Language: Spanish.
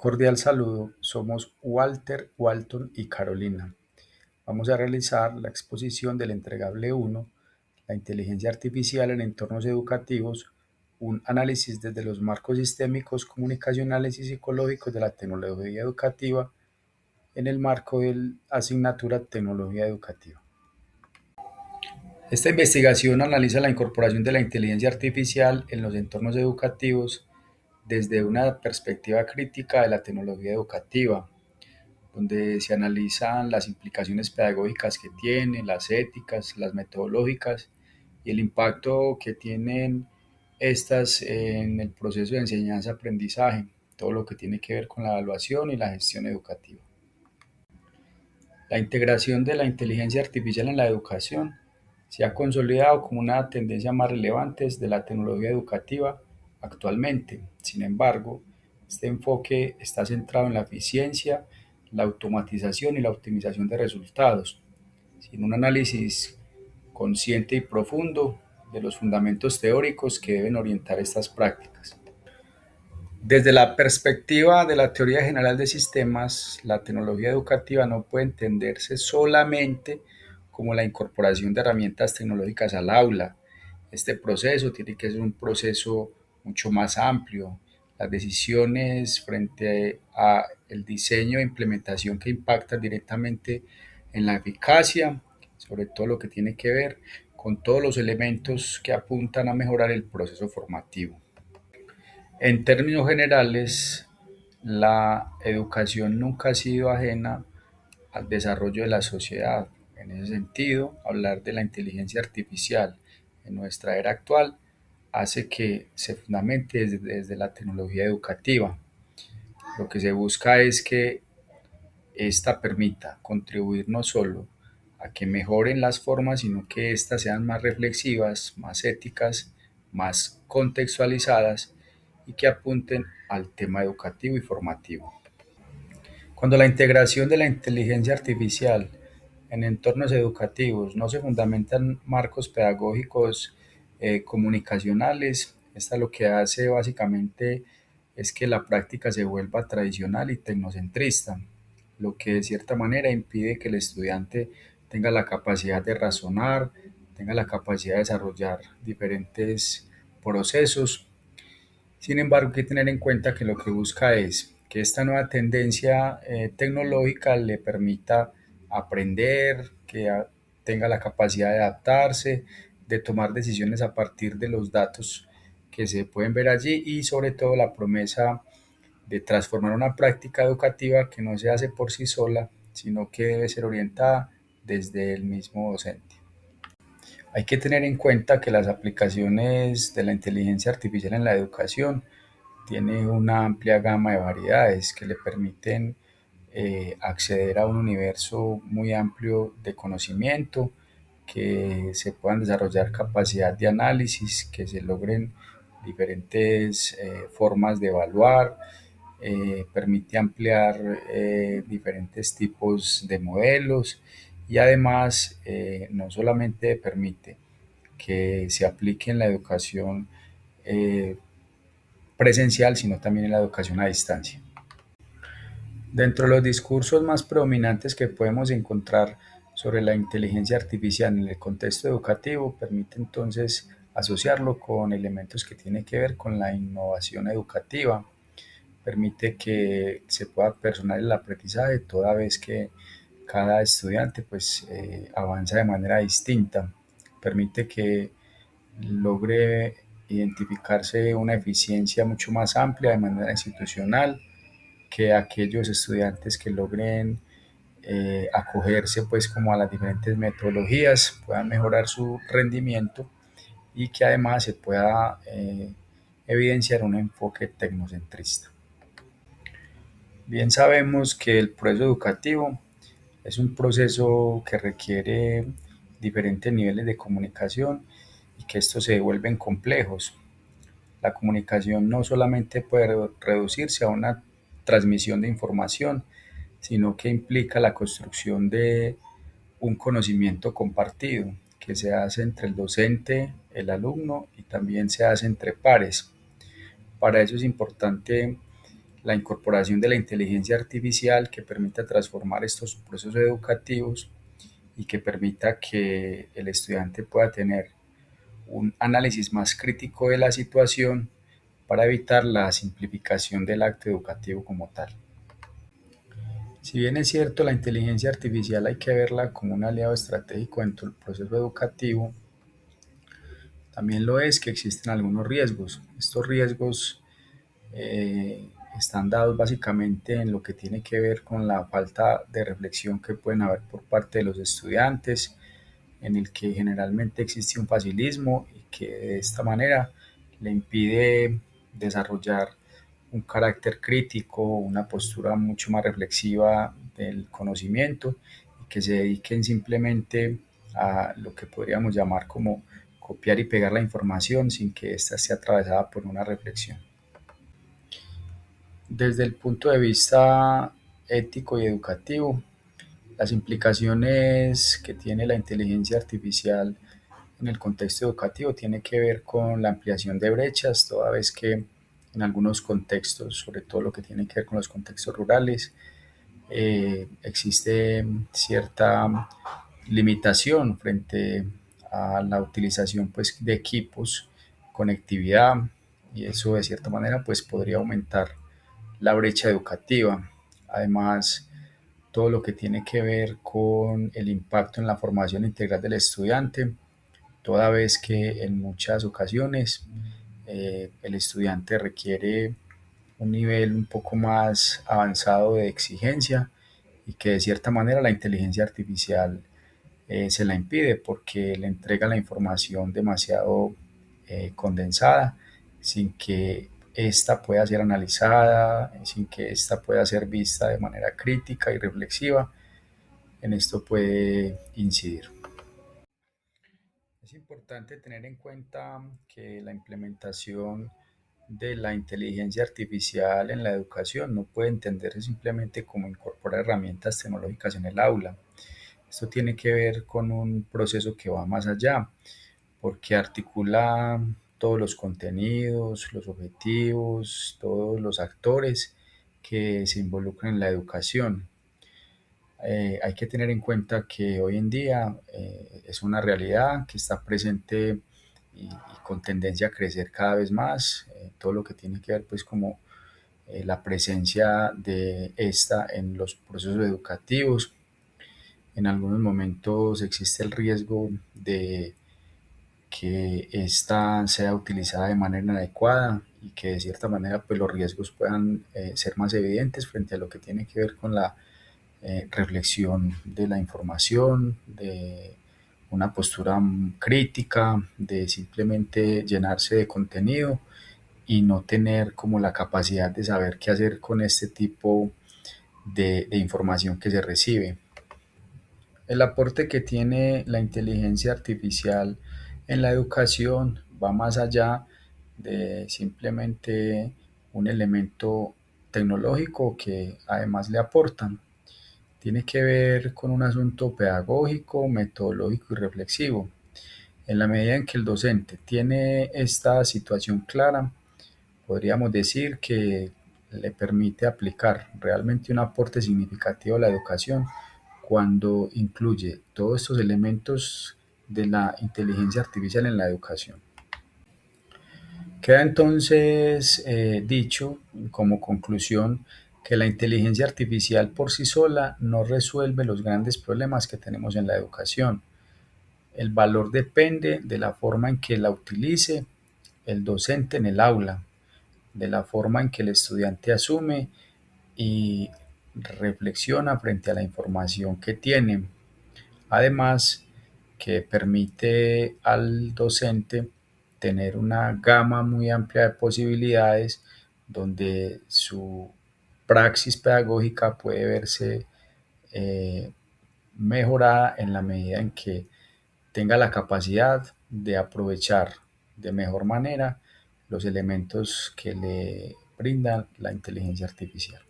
Cordial saludo, somos Walter, Walton y Carolina. Vamos a realizar la exposición del entregable 1, la inteligencia artificial en entornos educativos, un análisis desde los marcos sistémicos, comunicacionales y psicológicos de la tecnología educativa en el marco de la asignatura Tecnología Educativa. Esta investigación analiza la incorporación de la inteligencia artificial en los entornos educativos desde una perspectiva crítica de la tecnología educativa, donde se analizan las implicaciones pedagógicas que tiene, las éticas, las metodológicas y el impacto que tienen estas en el proceso de enseñanza-aprendizaje, todo lo que tiene que ver con la evaluación y la gestión educativa. La integración de la inteligencia artificial en la educación se ha consolidado como una tendencia más relevante de la tecnología educativa actualmente. Sin embargo, este enfoque está centrado en la eficiencia, la automatización y la optimización de resultados, sin un análisis consciente y profundo de los fundamentos teóricos que deben orientar estas prácticas. Desde la perspectiva de la teoría general de sistemas, la tecnología educativa no puede entenderse solamente como la incorporación de herramientas tecnológicas al aula. Este proceso tiene que ser un proceso mucho más amplio. Las decisiones frente a el diseño e implementación que impactan directamente en la eficacia, sobre todo lo que tiene que ver con todos los elementos que apuntan a mejorar el proceso formativo. En términos generales, la educación nunca ha sido ajena al desarrollo de la sociedad. En ese sentido, hablar de la inteligencia artificial en nuestra era actual hace que se fundamente desde la tecnología educativa. Lo que se busca es que ésta permita contribuir no solo a que mejoren las formas, sino que éstas sean más reflexivas, más éticas, más contextualizadas y que apunten al tema educativo y formativo. Cuando la integración de la inteligencia artificial en entornos educativos no se fundamentan marcos pedagógicos comunicacionales, esta lo que hace básicamente es que la práctica se vuelva tradicional y tecnocentrista, lo que de cierta manera impide que el estudiante tenga la capacidad de razonar, tenga la capacidad de desarrollar diferentes procesos. Sin embargo, hay que tener en cuenta que lo que busca es que esta nueva tendencia tecnológica le permita aprender, tenga la capacidad de adaptarse, de tomar decisiones a partir de los datos que se pueden ver allí y sobre todo la promesa de transformar una práctica educativa que no se hace por sí sola, sino que debe ser orientada desde el mismo docente. Hay que tener en cuenta que las aplicaciones de la inteligencia artificial en la educación tiene una amplia gama de variedades que le permiten acceder a un universo muy amplio de conocimiento, que se puedan desarrollar capacidad de análisis, que se logren diferentes formas de evaluar, permite ampliar diferentes tipos de modelos y además no solamente permite que se aplique en la educación eh, presencial, sino también en la educación a distancia. Dentro de los discursos más predominantes que podemos encontrar sobre la inteligencia artificial en el contexto educativo, permite entonces asociarlo con elementos que tienen que ver con la innovación educativa, permite que se pueda personalizar el aprendizaje toda vez que cada estudiante avanza de manera distinta, permite que logre identificarse una eficiencia mucho más amplia de manera institucional que aquellos estudiantes que logren acogerse pues como a las diferentes metodologías puedan mejorar su rendimiento y que además se pueda evidenciar un enfoque tecnocentrista. Bien sabemos que el proceso educativo es un proceso que requiere diferentes niveles de comunicación y que estos se vuelven complejos. La comunicación no solamente puede reducirse a una transmisión de información, sino que implica la construcción de un conocimiento compartido que se hace entre el docente, el alumno y también se hace entre pares. Para eso es importante la incorporación de la inteligencia artificial que permita transformar estos procesos educativos y que permita que el estudiante pueda tener un análisis más crítico de la situación para evitar la simplificación del acto educativo como tal. Si bien es cierto, la inteligencia artificial hay que verla como un aliado estratégico dentro del proceso educativo, también lo es que existen algunos riesgos. Estos riesgos están dados básicamente en lo que tiene que ver con la falta de reflexión que pueden haber por parte de los estudiantes, en el que generalmente existe un facilismo y que de esta manera le impide desarrollar un carácter crítico, una postura mucho más reflexiva del conocimiento y que se dediquen simplemente a lo que podríamos llamar como copiar y pegar la información sin que ésta esté atravesada por una reflexión. Desde el punto de vista ético y educativo, las implicaciones que tiene la inteligencia artificial en el contexto educativo tiene que ver con la ampliación de brechas, toda vez que en algunos contextos, sobre todo lo que tiene que ver con los contextos rurales, existe cierta limitación frente a la utilización pues, de equipos, conectividad, y eso de cierta manera pues, podría aumentar la brecha educativa. Además, todo lo que tiene que ver con el impacto en la formación integral del estudiante, toda vez que en muchas ocasiones el estudiante requiere un nivel un poco más avanzado de exigencia y que de cierta manera la inteligencia artificial se la impide porque le entrega la información demasiado condensada sin que ésta pueda ser analizada, sin que ésta pueda ser vista de manera crítica y reflexiva. En esto puede incidir. Es importante tener en cuenta que la implementación de la inteligencia artificial en la educación no puede entenderse simplemente como incorporar herramientas tecnológicas en el aula. Esto tiene que ver con un proceso que va más allá, porque articula todos los contenidos, los objetivos, todos los actores que se involucran en la educación. Hay que tener en cuenta que hoy en día es una realidad que está presente y con tendencia a crecer cada vez más, todo lo que tiene que ver pues como la presencia de esta en los procesos educativos. En algunos momentos existe el riesgo de que esta sea utilizada de manera inadecuada y que de cierta manera pues los riesgos puedan ser más evidentes frente a lo que tiene que ver con la reflexión de la información, de una postura crítica, de simplemente llenarse de contenido y no tener como la capacidad de saber qué hacer con este tipo de información que se recibe. El aporte que tiene la inteligencia artificial en la educación va más allá de simplemente un elemento tecnológico que además le aportan. Tiene que ver con un asunto pedagógico, metodológico y reflexivo. En la medida en que el docente tiene esta situación clara, podríamos decir que le permite aplicar realmente un aporte significativo a la educación cuando incluye todos estos elementos de la inteligencia artificial en la educación. Queda entonces dicho como conclusión que la inteligencia artificial por sí sola no resuelve los grandes problemas que tenemos en la educación. El valor depende de la forma en que la utilice el docente en el aula, de la forma en que el estudiante asume y reflexiona frente a la información que tiene. Además, que permite al docente tener una gama muy amplia de posibilidades donde su praxis pedagógica puede verse eh, mejorada en la medida en que tenga la capacidad de aprovechar de mejor manera los elementos que le brinda la inteligencia artificial.